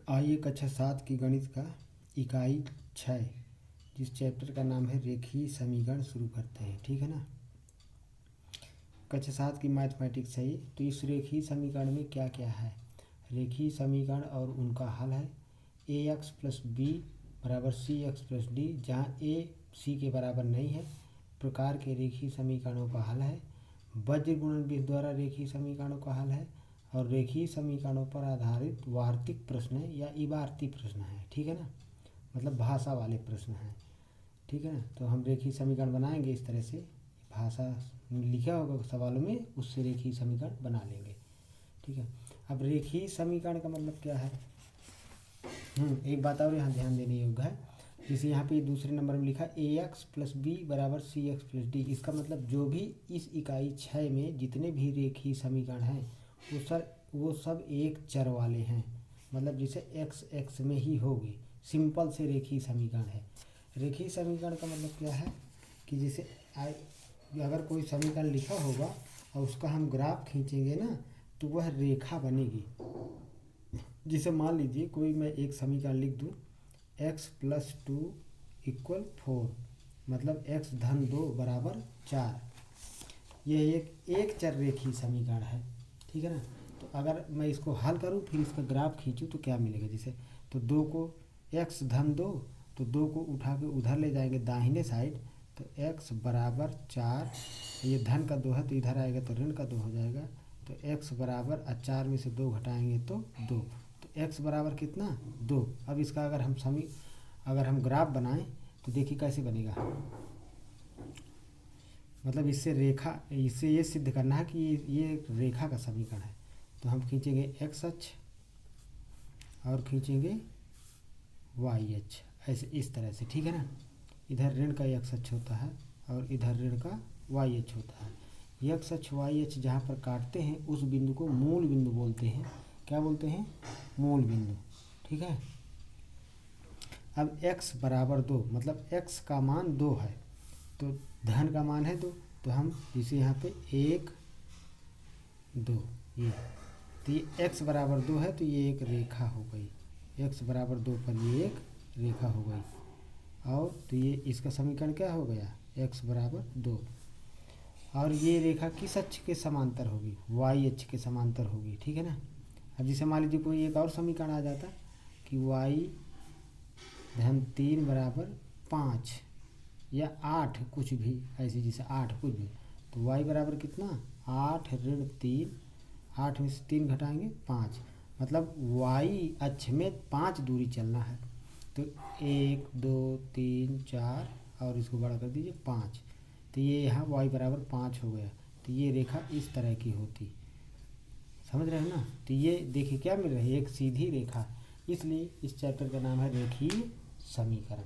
आइए कक्षा 7 की गणित का इकाई 6 जिस चैप्टर का नाम है रेखीय समीकरण शुरू करते हैं। ठीक है ना। कक्षा 7 की मैथमेटिक्स है ये। तो इस रेखीय समीकरण में क्या क्या है। रेखीय समीकरण और उनका हल है ए एक्स प्लस बी बराबर सी एक्स प्लस डी, जहाँ ए सी के बराबर नहीं है प्रकार के रेखीय समीकरणों का हल है। वज्र गुणन विधि द्वारा रेखीय समीकरणों का हल है और रेखीय समीकरणों पर आधारित वार्तिक प्रश्न या इबारती प्रश्न है। ठीक है ना, मतलब भाषा वाले प्रश्न हैं। ठीक है ना। तो हम रेखीय समीकरण बनाएंगे इस तरह से, भाषा लिखा होगा सवालों में, उससे रेखीय समीकरण बना लेंगे। ठीक है। अब रेखीय समीकरण का मतलब क्या है। एक बात और यहाँ ध्यान देने योग्य है, जैसे यहाँ पे दूसरे नंबर में लिखा ए एक्स प्लस बी बराबर सी एक्स प्लस डी। इसका मतलब जो भी इस इकाई 6 में जितने भी रेखीय समीकरण हैं वो सब एक चर वाले हैं। मतलब जैसे एक्स एक्स में ही होगी, सिंपल से रेखीय समीकरण है। रेखीय समीकरण का मतलब क्या है कि जैसे अगर कोई समीकरण लिखा होगा और उसका हम ग्राफ खींचेंगे ना तो वह रेखा बनेगी। जिसे मान लीजिए कोई मैं एक समीकरण लिख दूँ x प्लस 2 इक्वल 4, मतलब x धन 2 बराबर 4। यह एक चर रेखीय समीकरण है। ठीक है ना। तो अगर मैं इसको हल करूँ फिर इसका ग्राफ खींचूँ तो क्या मिलेगा। जैसे तो 2 को x धन 2, तो 2 को उठा के उधर ले जाएंगे दाहिने साइड, तो x बराबर 4, ये धन का 2 है तो इधर आएगा तो ऋण का 2 हो जाएगा। तो x बराबर 4 में से 2 घटाएंगे तो 2, तो x बराबर कितना 2। अब इसका अगर हम ग्राफ बनाएं तो देखिए कैसे बनेगा। मतलब इससे ये सिद्ध करना है कि ये रेखा का समीकरण है। तो हम खींचेंगे x अक्ष और खींचेंगे y अक्ष, ऐसे इस तरह से। ठीक है ना। इधर ऋण का x अक्ष होता है और इधर ऋण का y अक्ष होता है। x अक्ष y अक्ष जहाँ पर काटते हैं उस बिंदु को मूल बिंदु बोलते हैं। क्या बोलते हैं, मूल बिंदु। ठीक है। अब x बराबर 2, मतलब x का मान 2 है तो धन का मान है 2, तो हम इसे यहाँ पे 1 2 ये, तो ये x बराबर 2 है तो ये एक रेखा हो गई। x बराबर 2 पर ये एक रेखा हो गई। और तो ये इसका समीकरण क्या हो गया, x बराबर 2। और ये रेखा किस अक्ष के समांतर होगी, y अक्ष के समांतर होगी। ठीक है ना। अब जैसे मान लीजिए कोई एक और समीकरण आ जाता कि y धन 3 बराबर 5 या 8 कुछ भी, ऐसे जैसे 8 कुछ भी, तो y बराबर कितना 8 ऋण 3, 8 में से 3 घटाएंगे 5, मतलब y अक्ष में 5 दूरी चलना है। तो 1 2 3 4 और इसको बड़ा कर दीजिए 5, तो ये यहाँ y बराबर 5 हो गया। तो ये रेखा इस तरह की होती, समझ रहे हैं ना। तो ये देखिए क्या मिल रही है, एक सीधी रेखा। इसलिए इस चैप्टर का नाम है रेखीय समीकरण।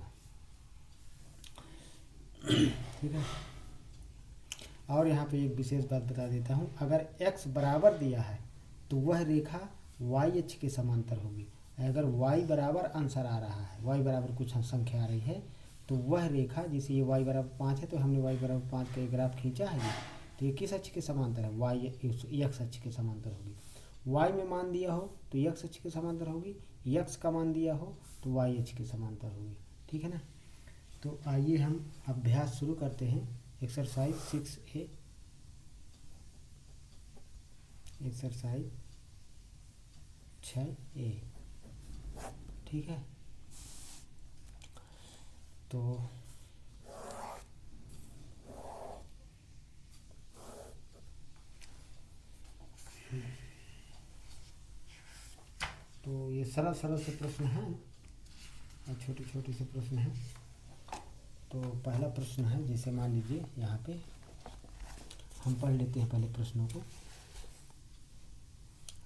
ठीक है। और यहाँ पे एक विशेष बात बता देता हूँ, अगर x बराबर दिया है तो वह रेखा y अक्ष के समांतर होगी। अगर y बराबर आंसर आ रहा है, y बराबर कुछ संख्या आ रही है, तो वह रेखा, जैसे ये y बराबर 5 है तो हमने y बराबर 5 का एक ग्राफ खींचा है ये, तो ये किस अक्ष के समांतर है, x अक्ष के समांतर होगी। y में मान दिया हो तो x अक्ष के समांतर होगी, x का मान दिया हो तो y अक्ष के समांतर होगी। ठीक है ना। तो आइए हम अभ्यास शुरू करते हैं। Exercise 6A, exercise 6A। ठीक है। तो ये सरल से प्रश्न हैं और छोटे से प्रश्न हैं। तो पहला प्रश्न है, जैसे मान लीजिए यहाँ पे हम पढ़ लेते हैं पहले प्रश्नों को।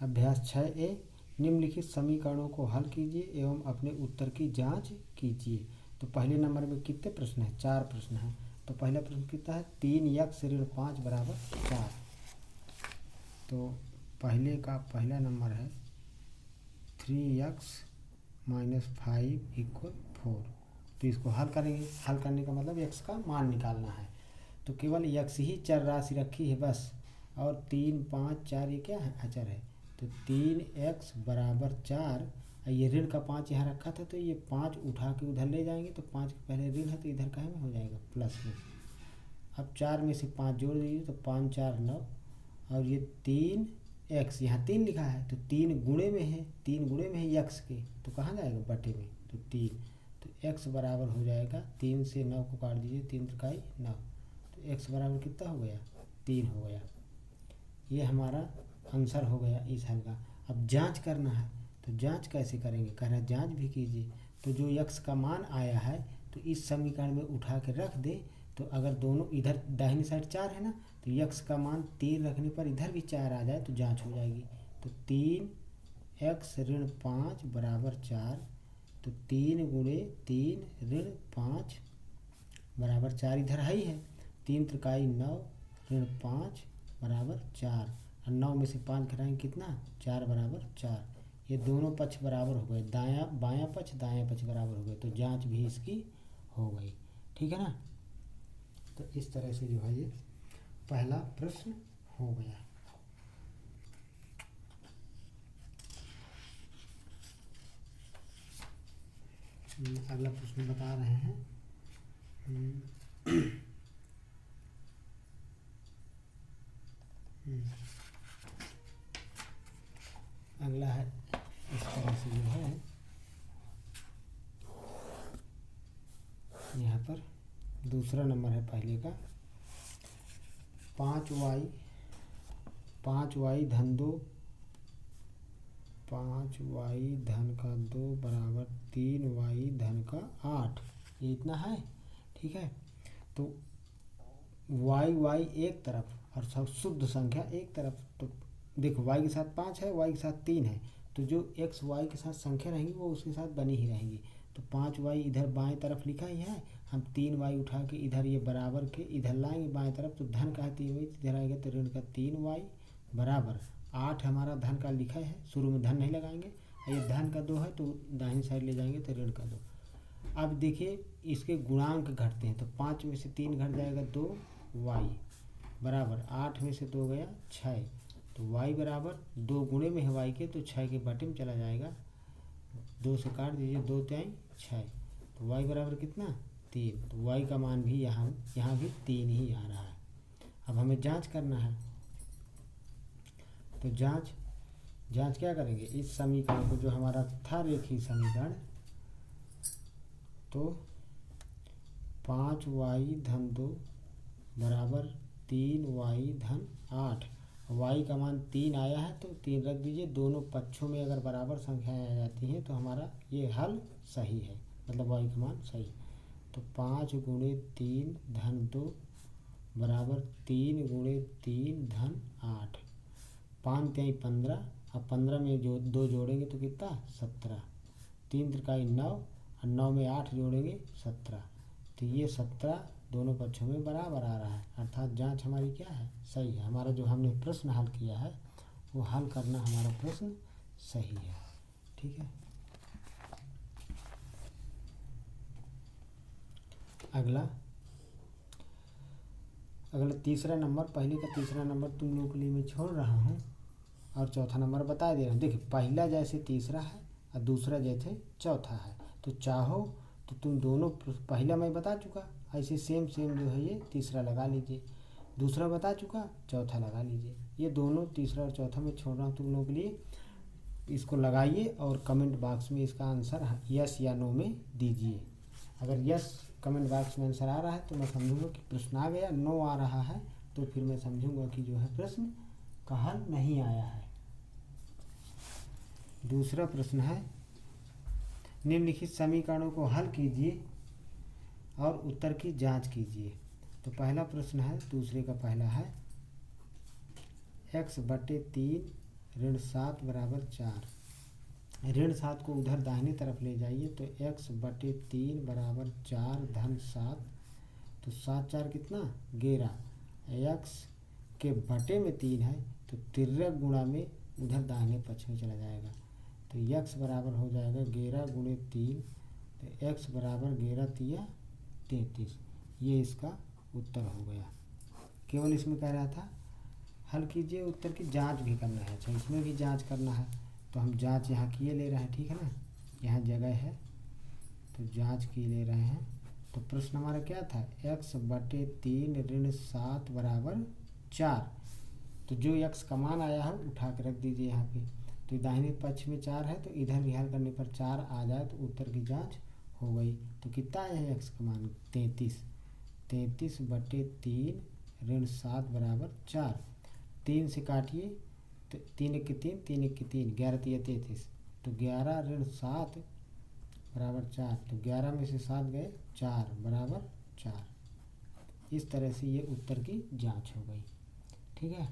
अभ्यास 6A, निम्नलिखित समीकरणों को हल कीजिए एवं अपने उत्तर की जांच कीजिए। तो पहले नंबर में कितने प्रश्न हैं, 4 प्रश्न हैं। तो पहला प्रश्न कितना है, 3x ऋण 5 बराबर 4। तो पहला नंबर है 3x माइनस 5 इक्वल 4। तो इसको हल करेंगे। हल करने का मतलब x का मान निकालना है। तो केवल x ही चर राशि रखी है बस, और 3 5 4 ये क्या है, अचर है। तो 3x बराबर 4 और ये ऋण का 5 यहाँ रखा था, तो ये 5 उठा के उधर ले जाएंगे, तो 5 के पहले ऋण है तो इधर का में हो जाएगा प्लस में। अब 4 में से 5 जोड़ दीजिए तो 5 4 9, और ये 3x, यहाँ 3 लिखा है तो 3 गुणे में है, 3 गुणे में है x के, तो कहाँ जाएगा बटे में, तो 3, तो x बराबर हो जाएगा 3 से 9 को काट दीजिए, 3 त्रिकाई 9, तो x बराबर कितना हो गया, 3 हो गया। ये हमारा आंसर हो गया इस हल का। अब जांच करना है, तो जांच कैसे करेंगे, कह रहे हैं जांच भी कीजिए। तो जो x का मान आया है तो इस समीकरण में उठा के रख दे, तो अगर दोनों इधर दाहिनी साइड 4 है ना, तो x का मान 3 रखने पर इधर भी 4 आ जाए तो जांच हो जाएगी। तो 3x ऋण 5 बराबर 4, तो 3 गुणे 3 ऋण 5 बराबर 4, इधर है ही है, 3 त्रिकाई 9 ऋण 5 बराबर 4, और 9 में से 5 घटाएंगे कितना, 4 बराबर 4। ये दोनों पक्ष बराबर हो गए, दायां बायां पक्ष दायां पक्ष बराबर हो गए, तो जांच भी इसकी हो गई। ठीक है ना। तो इस तरह से जो है ये पहला प्रश्न हो गया। अगला प्रश्न बता रहे हैं। अगला है इस तरह से जो है यहाँ पर दूसरा नंबर है पहले का, 5y धन 2, 5y धन का 2 बराबर 3y धन का 8, ये इतना है। ठीक है, तो y एक तरफ और सब शुद्ध संख्या एक तरफ। तो देखो y के साथ 5 है, y के साथ 3 है, तो जो x y के साथ संख्या रहेंगी वो उसके साथ बनी ही रहेंगी। तो 5y इधर बाएं तरफ लिखा ही है, हम 3y उठा के इधर ये बराबर के इधर लाएंगे बाएं तरफ, तो धन का है 3y, इधर आएगा तो ऋण का 3y बराबर 8 हमारा धन का लिखा है, शुरू में धन नहीं लगाएंगे, ये धन का 2 है तो दाहिनी साइड ले जाएंगे तो ऋण का 2। अब देखिए इसके गुणांक घटते हैं, तो 5 में से 3 घट जाएगा 2y बराबर 8 में से 2 गया 6, तो y बराबर 2 गुणे में है y के, तो 6 के बटे में चला जाएगा, 2 से काट दीजिए, 2 3 6, तो y बराबर कितना 3, तो y का मान भी यहाँ भी 3 ही आ रहा है। अब हमें जांच करना है, तो जांच क्या करेंगे, इस समीकरण को जो हमारा था रेखीय समीकरण, तो 5y धन 2 बराबर 3y धन 8, y का मान 3 आया है तो 3 रख दीजिए, दोनों पक्षों में अगर बराबर संख्याएं आ जाती हैं तो हमारा ये हल सही है, मतलब y का मान सही। तो 5 गुणे 3 धन 2 बराबर 3 गुणे 3 धन 8, 5 3 15, अब 15 में जो 2 जोड़ेंगे तो कितना 17, 3 त्रिकाई 9, और 9 में 8 जोड़ेंगे 17, तो ये 17 दोनों पक्षों में बराबर आ रहा है, अर्थात जांच हमारी क्या है, सही है। हमारा जो हमने प्रश्न हल किया है वो हल करना हमारा प्रश्न सही है। ठीक है, अगला तीसरा नंबर, पहले का तीसरा नंबर तुम लोग के लिए मैं छोड़ रहा हूँ और चौथा नंबर बता दे रहा हूँ। देखिए पहला जैसे तीसरा है और दूसरा जैसे चौथा है, तो चाहो तो तुम दोनों, पहला मैं बता चुका, ऐसे सेम जो है ये तीसरा लगा लीजिए, दूसरा बता चुका, चौथा लगा लीजिए। ये दोनों तीसरा और चौथा में छोड़ रहा हूँ तुम लोगों के लिए, इसको लगाइए और कमेंट बॉक्स में इसका आंसर यस या नो में दीजिए। अगर यस कमेंट बॉक्स में आंसर आ रहा है तो मैं समझूंगा कि प्रश्न आ गया, नो आ रहा है तो फिर मैं समझूंगा कि जो है प्रश्न का हल नहीं आया है। दूसरा प्रश्न है, निम्नलिखित समीकरणों को हल कीजिए और उत्तर की जांच कीजिए। तो पहला प्रश्न है, दूसरे का पहला है, x बटे 3 ऋण 7 बराबर 4, ऋण 7 को उधर दाहिने तरफ ले जाइए तो x बटे 3 बराबर 4 धन 7, तो 7 4 कितना 11, x के बटे में 3 है तो 13 गुणा में उधर दाहिने पक्ष में चला जाएगा, तो x बराबर हो जाएगा 11 गुणे 3, तो x बराबर 11 तिया 33, ये इसका उत्तर हो गया। केवल इसमें कह रहा था हल कीजिए, उत्तर की जांच भी करना है। अच्छा इसमें भी जांच करना है, तो हम जांच यहाँ किए ले रहे हैं, ठीक है ना, यहाँ जगह है तो जांच किए ले रहे हैं। तो प्रश्न हमारा क्या था, x/3 ऋण 7 बराबर 4। तो जो x का मान आया है उठा के रख दीजिए यहाँ पे। तो दाहिने पक्ष में 4 है तो इधर भी हल करने पर 4 आ जाए तो उत्तर की जांच हो गई। तो कितना आया है x का मान, 33। 33/3 ऋण 7 बराबर 4। 3 से काटिए तो 3 एक 3, 3 एक 3, 11 3 33। तो 11 ऋण 7 बराबर 4। तो 11 में से 7 गए, 4 बराबर 4। इस तरह से ये उत्तर की जांच हो गई, ठीक है।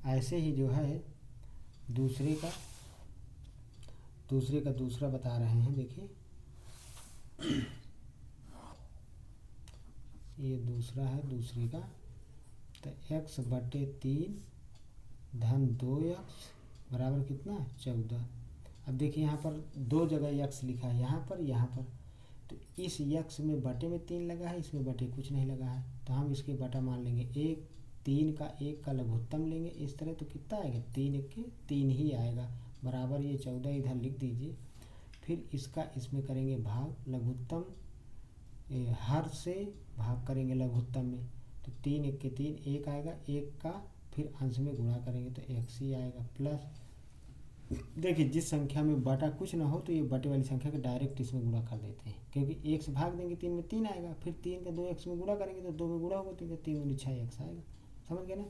ऐसे ही जो है दूसरे का दूसरा बता रहे हैं, देखिए ये दूसरा है दूसरे का। तो x/3 धन 2x बराबर कितना, 14। अब देखिए यहाँ पर दो जगह x लिखा है, यहाँ पर। तो इस x में बटे में 3 लगा है, इसमें बटे कुछ नहीं लगा है, तो हम इसके बटा मान लेंगे। 1 का लघुत्तम लेंगे इस तरह, तो कितना आएगा, 3 एक 3 ही आएगा, बराबर ये 14 इधर लिख दीजिए। फिर इसका इसमें करेंगे भाग, लघुत्तम हर से भाग करेंगे लघुत्तम में, तो 3 एक 3 1 आएगा, 1 का फिर अंश में गुणा करेंगे तो x ही आएगा। प्लस देखिए जिस संख्या में बटा कुछ ना हो तो ये बटे वाली संख्या को डायरेक्ट इसमें गुणा कर देते हैं, क्योंकि 1 से भाग देंगे 3 में 3 आएगा, फिर 3 का 2x में गुणा करेंगे तो 2 में गुणा होगा, 3 दूनी 6x आएगा, समझ गए ना।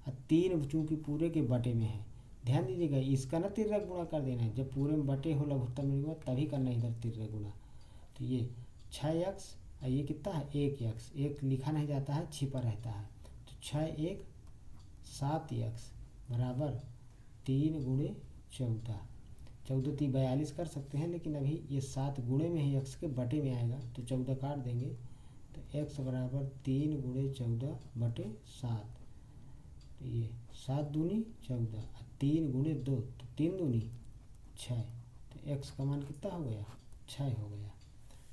और 3 चूँकि पूरे के बटे में है, ध्यान दीजिएगा इसका ना तिर्यक गुणा कर देना है, जब पूरे में बटे हो लघुत्तम में तभी करना है इधर तिर्यक गुणा। तो ये 6x और ये कितना है, 1x, 1 लिखा नहीं जाता है, छिपा रहता है। तो 6 1 7x बराबर 3 गुणे 14। 14 3 42 कर सकते हैं, लेकिन अभी ये 7 गुणे में ही x के बटे में आएगा तो 14 काट देंगे। तो x बराबर 3 गुणे 14 बटे 7। तो ये 7 दूनी 14, 3 गुणे 2 तो 3 दूनी 6। तो x का मान कितना हो गया, 6 हो गया,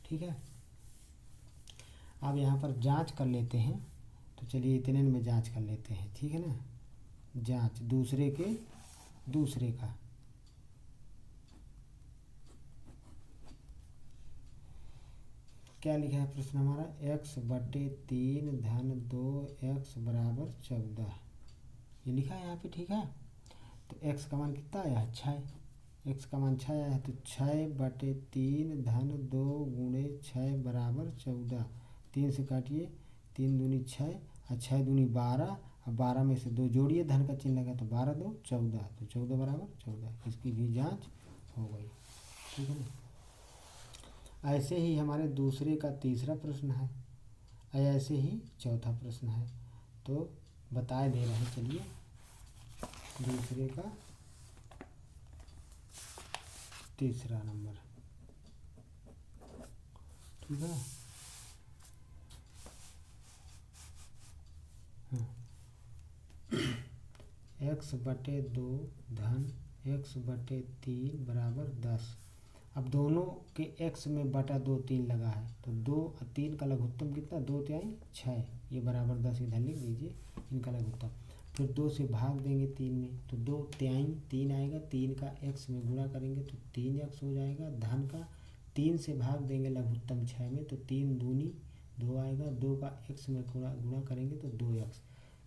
ठीक है। अब यहाँ पर जांच कर लेते हैं, तो चलिए इतने में जांच कर लेते हैं, ठीक है ना। जांच दूसरे का क्या लिखा है प्रश्न हमारा, x/3 धन 2x बराबर 14, ये लिखा है यहाँ पे, ठीक है। तो x का मान कितना आया है, 6। x का मान 6 आया है, तो 6/3 धन 2 गुणे 6 बराबर 14। 3 से काटिए, 3 दूनी 6 और 6 दूनी 12, और 12 में से 2 जोड़िए, धन का चिन्ह लगा तो 12 2 14, तो 14 बराबर 14। इसकी भी जांच हो गई, ठीक है ना। ऐसे ही हमारे दूसरे का तीसरा प्रश्न है, ऐसे ही चौथा प्रश्न है, तो बताए दे रहे हैं। चलिए दूसरे का तीसरा नंबर, ठीक है। x/2 धन x/3 बराबर 10। अब दोनों के x में बटा 2 3 लगा है, तो 2 और 3 का लघुत्तम कितना, 2 3 6, ये बराबर 10 इधर लिख दीजिए इनका लघुत्तम। फिर 2 से भाग देंगे 3 में, तो 2 3 3 आएगा, 3 का x में गुणा करेंगे तो 3x हो जाएगा, धन का 3 से भाग देंगे लघुत्तम 6 में, तो 3 दूनी 2 आएगा, 2 का x में गुणा करेंगे तो 2x।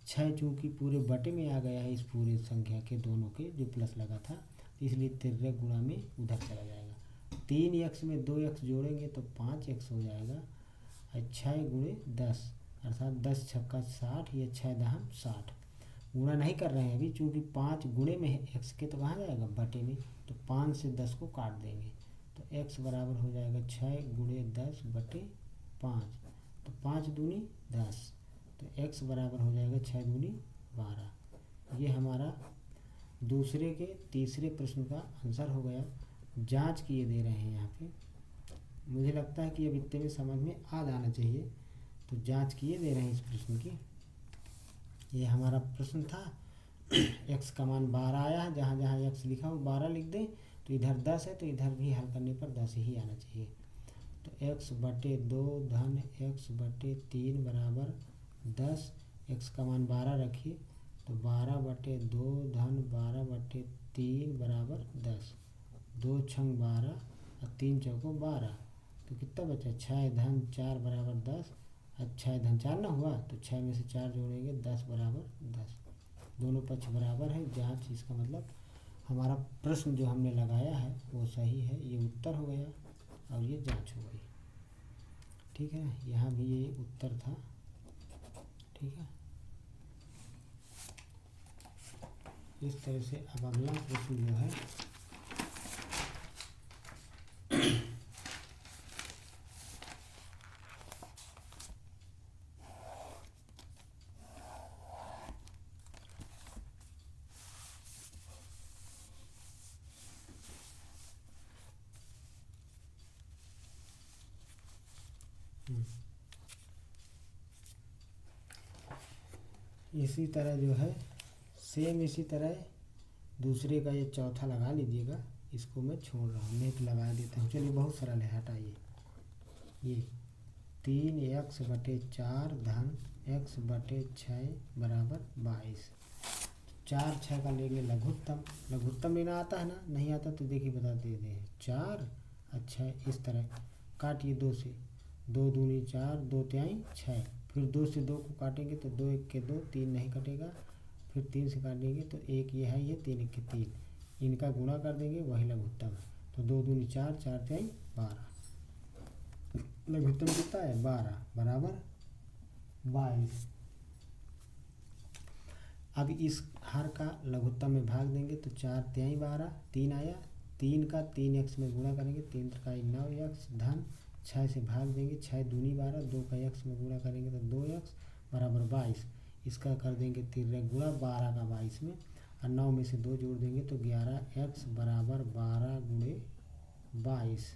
6 चूँकि पूरे बटे में आ गया है इस पूरे संख्या के दोनों के जो प्लस लगा था, इसलिए तिर्यक गुणा में उधर चला जाएगा। 3x में 2x जोड़ेंगे तो 5x हो जाएगा, और 6 गुणे 10 अर्थात 10 छक्का 60, या 6 दहम 60। गुणा नहीं कर रहे हैं अभी, चूँकि 5 गुणे में है x के, तो कहाँ जाएगा, बटे में, तो 5 से 10 को काट देंगे, तो x बराबर हो जाएगा 6 गुणे 10 बटे 5, तो 5 दूनी 10, तो x बराबर हो जाएगा 6 दूनी 12। ये हमारा दूसरे के तीसरे प्रश्न का आंसर हो गया। जांच किए दे रहे हैं यहाँ पे, मुझे लगता है कि अब इतने में समझ में आ जाना चाहिए, तो जांच किए दे रहे हैं इस प्रश्न की। ये हमारा प्रश्न था, x का मान 12 आया है, जहाँ जहाँ x लिखा हो 12 लिख दें, तो इधर 10 है तो इधर भी हल करने पर 10 ही आना चाहिए। तो x/2 धन x/3 बराबर 10, x का मान 12 रखिए, तो 12/2 धन 12/3 3 बराबर 10, 2 छंग 12 और 3 चौको 12, तो कितना बचा 6 धन 4 बराबर 10, और 6 धन 4 ना हुआ, तो 6 में से 4 जोड़ेंगे 10 बराबर 10, दोनों पक्ष बराबर है। जांच, इसका मतलब हमारा प्रश्न जो हमने लगाया है वो सही है, ये उत्तर हो गया और ये जांच हो गई। ठीक है, यहाँ भी ये उत्तर था। ठीक है, इस तरह से अब अगला प्रश्न जो है इसी तरह जो है सेम इसी तरह दूसरे का ये चौथा लगा लीजिएगा, इसको मैं छोड़ रहा हूँ, नहीं तो लगा देता हूँ। चलिए बहुत सरल है, हटाइए। ये 3x/4 धन x/6 बराबर 22, 4 6 का लेंगे लघुत्तम, लघुत्तम लेना आता है ना, नहीं आता तो देखिए बता दे दे 4 अच्छा इस तरह काटिए 2 से, 2 दूनी 4, 2 तिहाई 6, फिर 2 से 2 को काटेंगे तो 2 1 के 2, 3 नहीं कटेगा, फिर 3 से काटेंगे तो 1 ये है, ये 3 1 के 3, इनका गुणा कर देंगे वही लघुत्तम है, तो 2 दूनी 4, 4 तिहाई 12, लघुत्तम कितना है 12 बराबर 22। अब इस हर का लघुत्तम में भाग देंगे तो 4 तिहाई 12, 3 आया, 3 का 3x में गुणा करेंगे, 3 त्रिकाई 9x धन 6 से भाग देंगे, 6 दूनी 12, 2 का x में गुणा करेंगे तो 2x बराबर 22, इसका कर देंगे 3 गुणा 12 का 22 में, और 9 में से 2 जोड़ देंगे तो 11x बराबर 12 गुणे 22,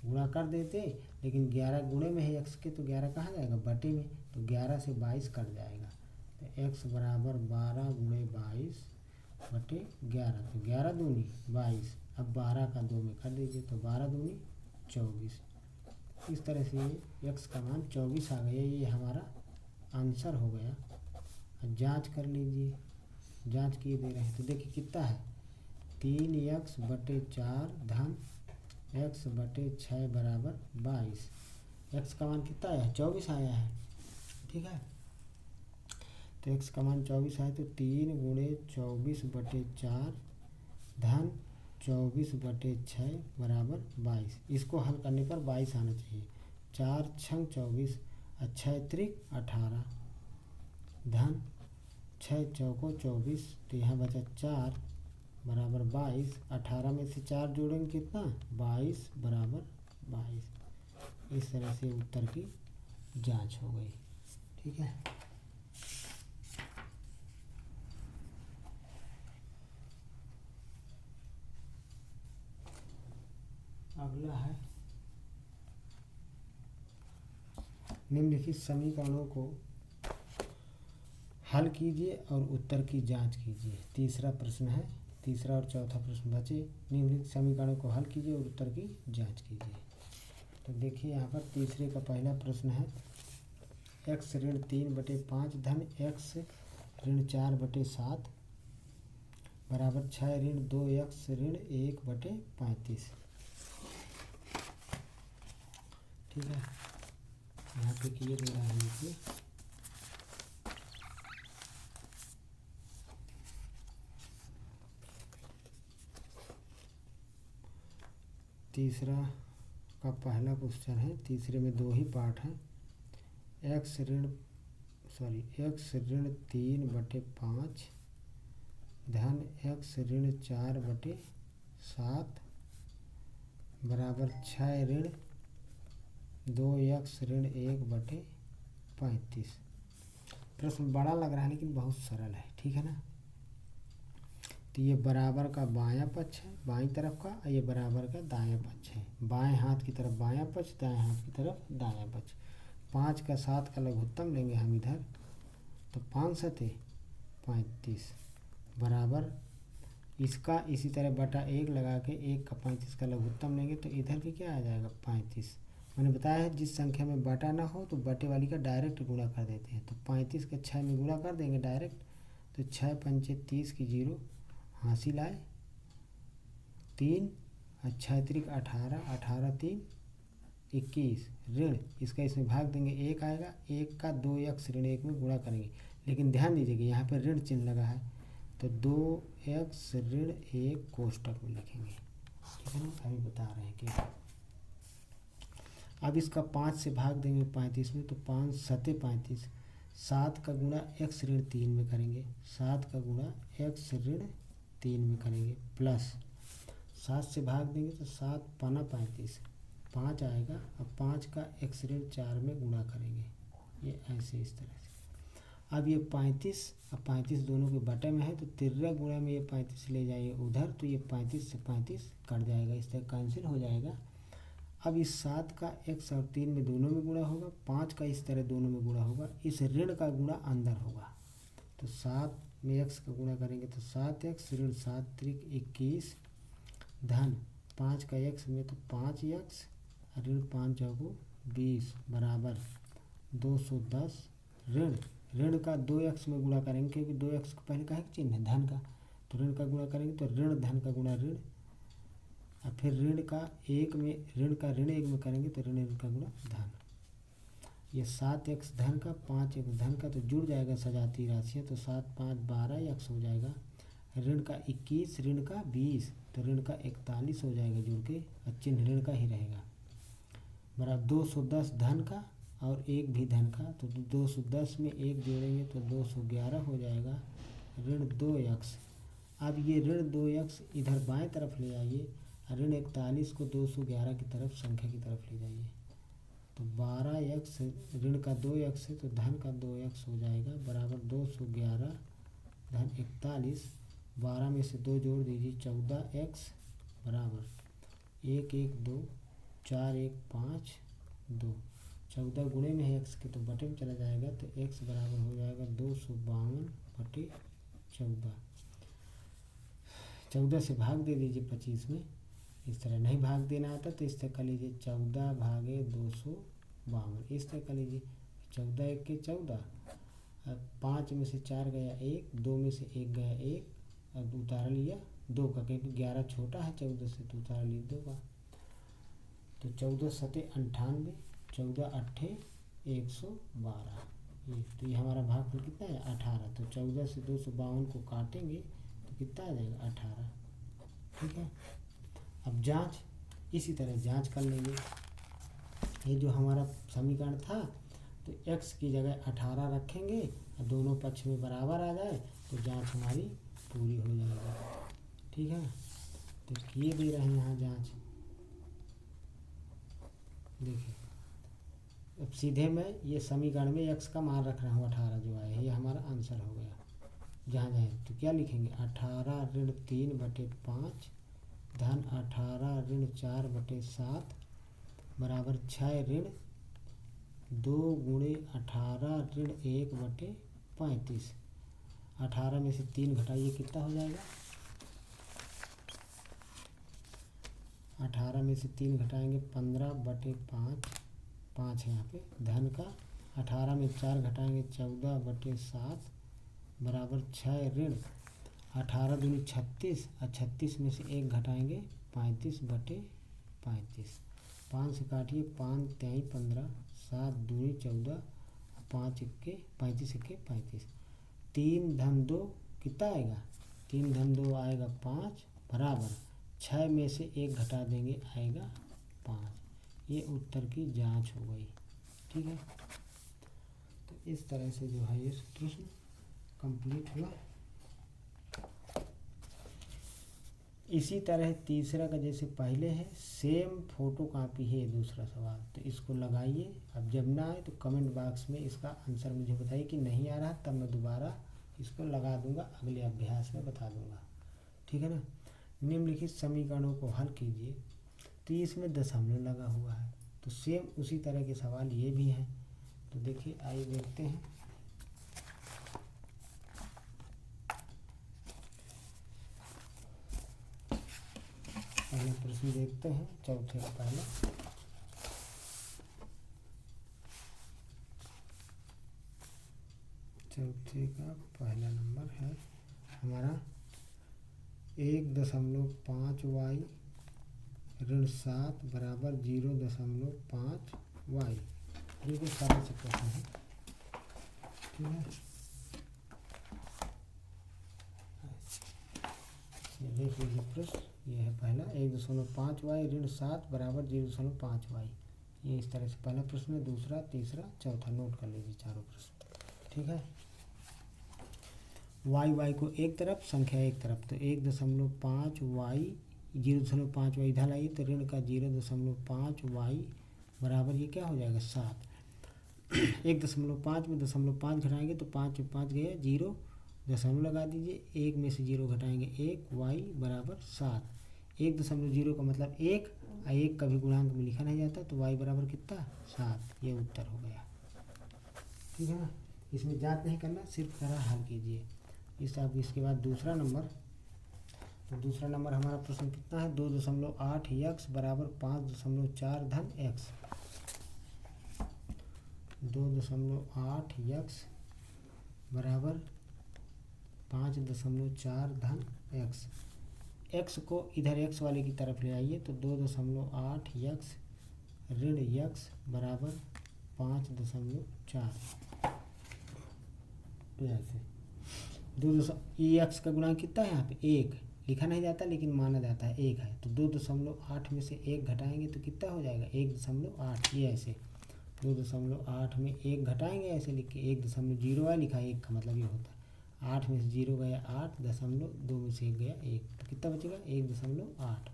गुणा कर देते लेकिन 11 गुणे में है x के, तो 11 कहाँ जाएगा बटे में, तो 11 से 22 कट जाएगा, तो x बराबर 12 गुणे 22 बटे 11, तो 11 दूनी 22, अब 12 का 2 में कर दीजिए तो 12 दूनी 24। इस तरह से ये x का मान 24 आ गया, ये हमारा आंसर हो गया। अब जांच कर लीजिए, जांच किए दे रहे हैं तो देखिए कितना है 3x/4 धन x/6 बराबर 22, x का मान कितना आया है 24 आया है। ठीक है, तो x का मान 24 आया तो 3 गुणे 24/4 धन 24/6 बराबर 22, इसको हल करने पर 22 आना चाहिए, 4 छंग 24 और 6 त्रिक 18 धन 6 चौको 24, तो यहाँ बचा 4 बराबर 22, 18 में से 4 जोड़ेंगे कितना 22 बराबर 22। इस तरह से उत्तर की जांच हो गई। ठीक है, अगला है निम्नलिखित समीकरणों को हल कीजिए और उत्तर की जांच कीजिए। तीसरा प्रश्न है, तीसरा और चौथा प्रश्न बचे। निम्नलिखित समीकरणों को हल कीजिए और उत्तर की जांच कीजिए। तो देखिए यहाँ पर तीसरे का पहला प्रश्न है x ऋण 3/5 धन x ऋण 4/7 बराबर 6 ऋण 2x ऋण 1/35। ठीक है, यहाँ पे किए दे रहा है देखिए तीसरा का पहला क्वेश्चन है, तीसरे में 2 ही पार्ट हैं। x ऋण 3/5 धन x ऋण 4/7 बराबर 6 ऋण 2x ऋण 1/35। प्रश्न बड़ा लग रहा है लेकिन बहुत सरल है। ठीक है ना, तो ये बराबर का बायां पक्ष है बाईं तरफ का, और ये बराबर का दायां पक्ष है, बाएं हाथ की तरफ बायां पक्ष, दाएं हाथ की तरफ दायां पक्ष। 5 का 7 का लघुत्तम लेंगे हम इधर, तो 5 7 35 बराबर इसका इसी तरह बटा 1 लगा के 1 का 35 का लघुत्तम लेंगे तो इधर भी क्या आ जाएगा 35। मैंने बताया है जिस संख्या में बटा ना हो तो बटे वाली का डायरेक्ट गुणा कर देते हैं, तो 35 का 6 में गुणा कर देंगे डायरेक्ट, तो 6 पंचे 30 की 0 हासिल आए, 3 अच्छा त्रिक 18, 18 3 21 ऋण इसका इसमें भाग देंगे 1 आएगा, 1 का 2x ऋण 1 में गुणा करेंगे। लेकिन ध्यान दीजिएगा यहाँ पर ऋण चिन्ह लगा है तो 2x ऋण 1 कोष्टक में लिखेंगे। ठीक है ना, अभी बता रहे हैं कि अब इसका 5 से भाग देंगे 35 में तो 5 7 35, 7 का गुणा x ऋण 3 में करेंगे, 7 का गुणा x ऋण 3 में करेंगे प्लस 7 से भाग देंगे तो 7 पाना 35, 5 आएगा। अब 5 का x ऋण 4 में गुणा करेंगे, ये ऐसे इस तरह से। अब ये 35, अब 35 दोनों के बटे में है तो 13 गुणा में ये 35 ले जाइए उधर तो ये 35 से 35 कट जाएगा, इस तरह कैंसिल हो जाएगा। अब इस 7 का x और 3 में दोनों में गुणा होगा, 5 का इस तरह दोनों में गुणा होगा, इस ऋण का गुणा अंदर होगा तो 7 में x का गुणा करेंगे तो 7x ऋण 7 त्रिक 21 धन 5 का x में तो 5x ऋण 5 चौको 20 बराबर 210 ऋण का 2x में गुणा करेंगे क्योंकि 2x का पहले का है चिन्ह है धन का, तो ऋण का गुणा करेंगे तो ऋण धन का गुणा ऋण, और फिर ऋण का 1 में ऋण का ऋण 1 में करेंगे तो ऋण का गुणा धन। ये 7x धन का 5x धन का तो जुड़ जाएगा सजाती राशि है तो 7 5 12x हो जाएगा। ऋण का 21 ऋण का 20 तो ऋण का 41 हो जाएगा जुड़ के, और चिन्ह ऋण का ही रहेगा बराबर 210 धन का और 1 भी धन का तो 210 में 1 जोड़ेंगे तो 211 हो जाएगा ऋण 2x। अब ये ऋण 2x इधर बाएं तरफ ले आइए, ऋण 41 को 211 की तरफ संख्या की तरफ ले जाइए तो 12x ऋण का 2x है तो धन का 2x हो जाएगा बराबर 211 धन 41, 12 में से 2 जोड़ दीजिए 14x बराबर 1 1 2 4 1 5 2, 14 गुणे में है x के तो बटे में चला जाएगा तो x बराबर हो जाएगा 252 बटे 14। 14 से भाग दे दीजिए 25 में, इस तरह नहीं भाग देना आता तो इस तरह कर लीजिए 14 भागे 252, इस तरह कर लीजिए 14 1 के 14, अब 5 में से 4 गया 1, 2 में से 1 गया 1, अब उतार लिया 2 का क्योंकि 11 छोटा है 14 से तो उतार लिया 2 का, तो 14 7 98, 14 8 112, ये तो ये हमारा भागफल कितना है 18, तो 14 से 252 को काटेंगे तो कितना आ जाएगा 18। ठीक है, अब जांच इसी तरह जांच कर लेंगे। ये जो हमारा समीकरण था तो x की जगह 18 रखेंगे और दोनों पक्ष में बराबर आ जाए तो जांच हमारी पूरी हो जाएगी। ठीक है, तो किए दे रहे हैं यहाँ जांच, देखिए अब सीधे मैं ये समीकरण में x का मान रख रहा हूँ 18 जो आया है, ये हमारा आंसर हो गया। जहाँ जाए तो क्या लिखेंगे 18 ऋण 3 बटे 5 धन 18 ऋण 4 बटे 7 बराबर 6 ऋण 2 गुणे 18 ऋण 1 बटे 35। 18 में से 3 घटाइए कितना हो जाएगा, 18 में से 3 घटाएंगे 15 बटे 5, 5 है यहाँ पे धन का, 18 में 4 घटाएंगे 14 बटे 7 बराबर 6 ऋण 18 दूनी 36 और 36 में से 1 घटाएंगे 35 बटे 35, 5 से काटिए 5 3 15, 7 दूनी 14, 5 इक्के 35 इक्के 35, 3 धन 2 कितना आएगा 3 धन 2 आएगा 5 बराबर 6 में से 1 घटा देंगे आएगा 5। ये उत्तर की जांच हो गई। ठीक है, तो इस तरह से जो है ये प्रश्न कंप्लीट हुआ। इसी तरह तीसरा का जैसे पहले है सेम फोटो कॉपी है दूसरा सवाल, तो इसको लगाइए। अब जब ना आए तो कमेंट बॉक्स में इसका आंसर मुझे बताइए कि नहीं आ रहा, तब मैं दोबारा इसको लगा दूंगा, अगले अभ्यास में बता दूंगा। ठीक है ना, निम्नलिखित समीकरणों को हल कीजिए, तो इसमें दशमलव लगा हुआ है, तो सेम उसी तरह के सवाल ये भी हैं। तो देखिए आइए देखते हैं। पहले प्रश्न देखते हैं, चौथे का पहला। चौथे का पहला नंबर है हमारा, 1.5y ऋण 7 बराबर 0.5 y। बिल्कुल सारे से प्रश्न है, ठीक है। ये देख लीजिए प्रश्न, ये है पहला 1.5y ऋण 7 बराबर 0.5 y। ये इस तरह से पहला प्रश्न है, दूसरा, तीसरा, चौथा। नोट कर लीजिए चारों प्रश्न, ठीक है। y को एक तरफ, संख्या एक तरफ, तो 1.5y 0.5y इधर लाइए तो ऋण का 0.5y बराबर ये क्या हो जाएगा 7। 1.5 में 0.5 घटाएंगे तो 5 गया 0, दशमलव लगा दीजिए, 1 में से 0 घटाएंगे 1, y बराबर 7। 1.0 का मतलब 1, और 1 कभी गुणांक में लिखा नहीं जाता, तो y बराबर कितना 7। ये उत्तर हो गया, ठीक है ना। इसमें जांच नहीं करना, सिर्फ तरह हल कीजिए। इसके बाद दूसरा नंबर, तो दूसरा नंबर हमारा प्रश्न कितना है, 2.8 x बराबर 5.4 धन x। 2.8 x बराबर 5.4 धन x। x को इधर x वाले की तरफ ले आइए तो 2.8 x ऋण x बराबर 5.4। ऐसे ये x का गुणांक कितना है, यहाँ पे 1 लिखा नहीं जाता लेकिन माना जाता है 1 है, तो 2.8 में से 1 घटाएंगे तो कितना हो जाएगा 1.8। ये ऐसे 2.8 में 1 घटाएंगे, ऐसे लिख के 1.0 लिखा, 1 का मतलब ये होता है 8 में से 0 गया 8, 2 में से 1 गया 1, तो कितना बचेगा 1.8।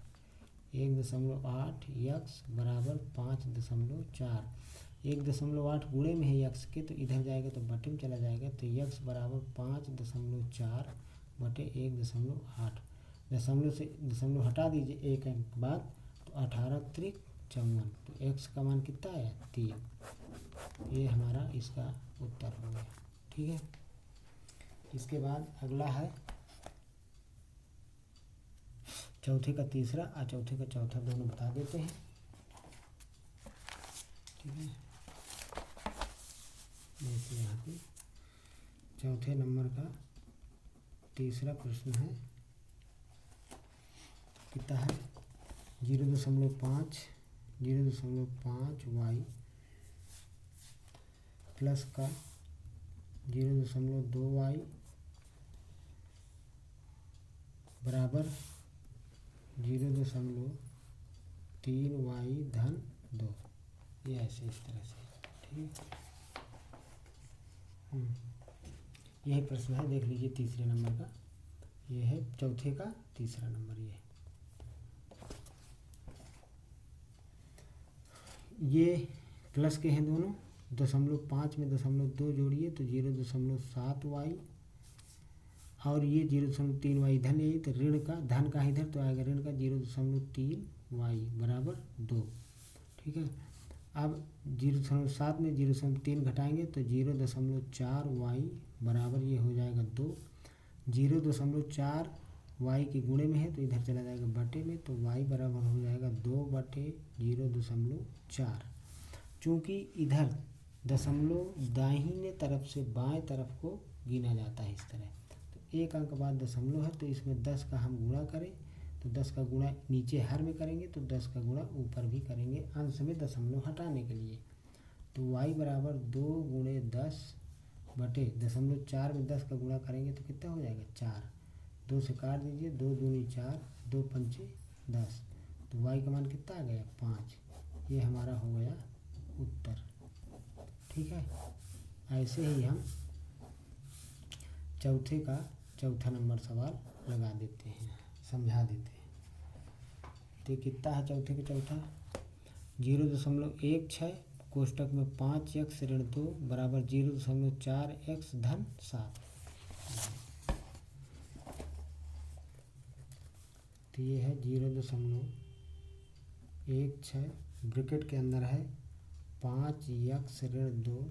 1.8 x बराबर 5.4। 1.8 गुणे में है x के, तो इधर जाएगा तो बटे में चला जाएगा, तो x बराबर 5.4 बटे 1.8। दशमलव हटा दीजिए एक अंक बाद, तो 18 त्रिक 54, तो x का मान कितना आया 3। ये हमारा इसका उत्तर हो गया, ठीक है। इसके बाद अगला है चौथे का तीसरा और चौथे का चौथा, दोनों बता देते हैं, ठीक है। जैसे यहाँ पे चौथे नंबर का तीसरा प्रश्न है, कितना है 0.5 y प्लस का 0.2y बराबर 0.3y धन 2। ये ऐसे इस तरह से, ठीक है। यही प्रश्न है, देख लीजिए तीसरे नंबर का, ये है चौथे का तीसरा नंबर। ये प्लस के हैं दोनों, 0.5 में 0.2 जोड़िए तो 0.7y, और ये 0.3y इधर ले आइए तो ऋण का धन का इधर तो आएगा ऋण का 0.3y बराबर 2, ठीक है। अब 0.7 में 0.3 घटाएंगे तो 0.4y बराबर ये हो जाएगा 2। 0.4 y के गुणे में है तो इधर चला जाएगा बटे में, तो y बराबर हो जाएगा 2 बटे 0.4। चूँकि इधर दशमलव दाहिने तरफ से बाएं तरफ को गिना जाता है इस तरह, तो एक अंक बाद दशमलव है, तो इसमें 10 का हम गुणा करें तो 10 का गुणा नीचे हर में करेंगे, तो 10 का गुणा ऊपर भी करेंगे अंश में दशमलव हटाने के लिए। तो y बराबर 2 गुणे 10 बटे 0.4 में 10 का गुणा करेंगे तो कितना हो जाएगा 4। 2 से काट दीजिए, 2 दूनी 4, 2 पंचे 10, तो y का मान कितना आ गया 5। ये हमारा हो गया उत्तर, ठीक है। ऐसे ही हम चौथे का चौथा नंबर सवाल लगा देते हैं, समझा देते हैं। तो कितना है चौथे का चौथा, 0.16 कोष्टक में 5x ऋण 2 बराबर 0.4x धन 7। तो ये है 0.16 ब्रैकेट के अंदर है 5x ऋण 2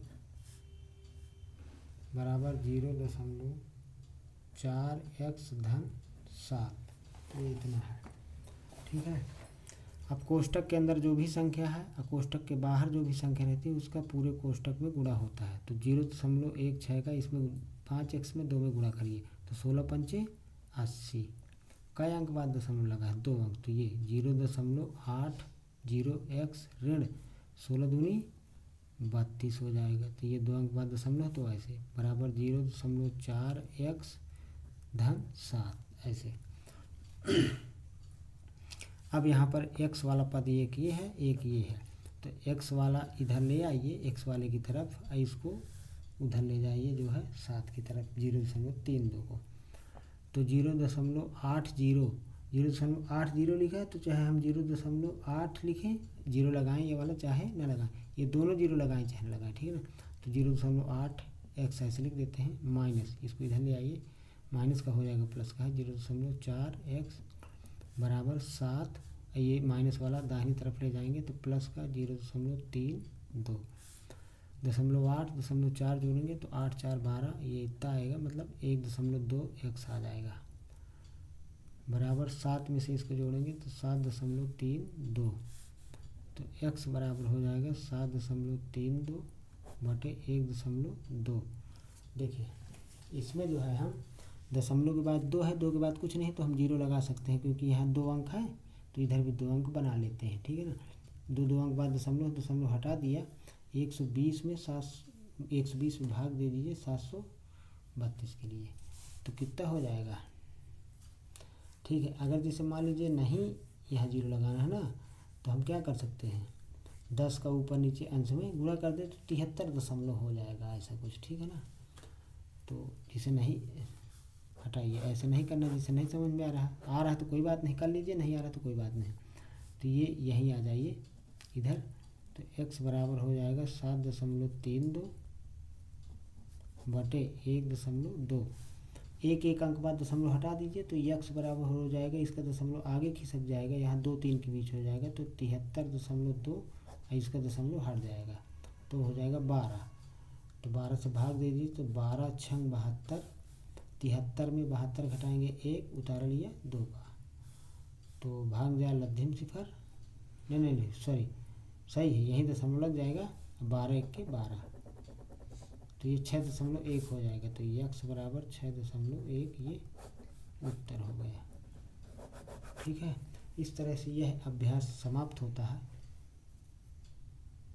बराबर 0.4x धन 7। तो ये इतना है, ठीक है। अब कोष्टक के अंदर जो भी संख्या है और कोष्टक के बाहर जो भी संख्या रहती है उसका पूरे कोष्टक में गुणा होता है। तो 0.16 का इसमें 5x में 2 में गुणा करिए तो 16 पंचे 80, कई अंक बाद दशमलव लगा है? 2 अंक। तो ये 0.80x ऋण 16 दूनी 32 हो जाएगा। तो ये 2 अंक बाद दशमलव, तो ऐसे बराबर 0.4x धन 7 ऐसे। अब यहाँ पर x वाला पद एक ये है, एक ये है, तो x वाला इधर ले आइए, x वाले की तरफ, इसको उधर ले जाइए जो है 7 की तरफ, 0.32 को। तो 0.80 लिखा है, तो चाहे हम 0.8 लिखें, 0 लगाएं ये वाला, चाहे ना लगाएं, ये दोनों 0 लगाएं चाहे ना लगाएं, ठीक है ना। तो 0.8x ऐसे लिख देते हैं, माइनस, इसको इधर ले आइए, माइनस का हो जाएगा प्लस का है, 0.4x बराबर 7, ये माइनस वाला दाहिनी तरफ ले जाएंगे तो प्लस का 0.32, 0.8 जोड़ेंगे तो 8 4 12, ये इतना आएगा, मतलब 1.2x आ जाएगा, बराबर 7 में से इसको जोड़ेंगे तो 7.32, तो x बराबर हो जाएगा 7.32 बटे 1.2। देखिए इसमें जो है हम दशमलव के बाद 2 है, 2 के बाद कुछ नहीं, तो हम 0 लगा सकते हैं, क्योंकि यहाँ 2 अंक है तो इधर भी 2 अंक बना लेते हैं, ठीक है ना। 2 अंक बाद दशमलव हटा दिया, 120 में 120 में भाग दे दीजिए 732 के लिए, तो कितना हो जाएगा, ठीक है। अगर जैसे मान लीजिए नहीं यहाँ 0 लगाना है ना, तो हम क्या कर सकते हैं, 10 का ऊपर नीचे अंश में गुणा कर दे तो 73 हो जाएगा, ऐसा कुछ, ठीक है ना। तो जिसे नहीं हटाइए, ऐसे नहीं करना, जिसे नहीं समझ में आ रहा है तो कोई बात नहीं, कर लीजिए, नहीं आ रहा तो कोई बात नहीं। तो ये यहीं आ जाइए इधर, तो x बराबर हो जाएगा 7.32 बटे 1.2, एक अंक बाद दशमलव हटा दीजिए तो x बराबर हो जाएगा, इसका दशमलव आगे खिसक जाएगा, यहाँ 2 3 के बीच हो जाएगा, तो 73.2, इसका दशमलव हट जाएगा तो हो जाएगा 12, तो 12 से भाग दे दीजिए तो 12 छंग 72, 73 में 72 घटाएंगे 1, उतार लिया 2 का, तो भाग जाए लद्धिम सिफर, नहीं सॉरी, सही है, यही दशमलव लग जाएगा, 12 1 के 12, तो ये 6.1 हो जाएगा, तो x बराबर 6.1, ये उत्तर हो गया, ठीक है। इस तरह से यह अभ्यास समाप्त होता है।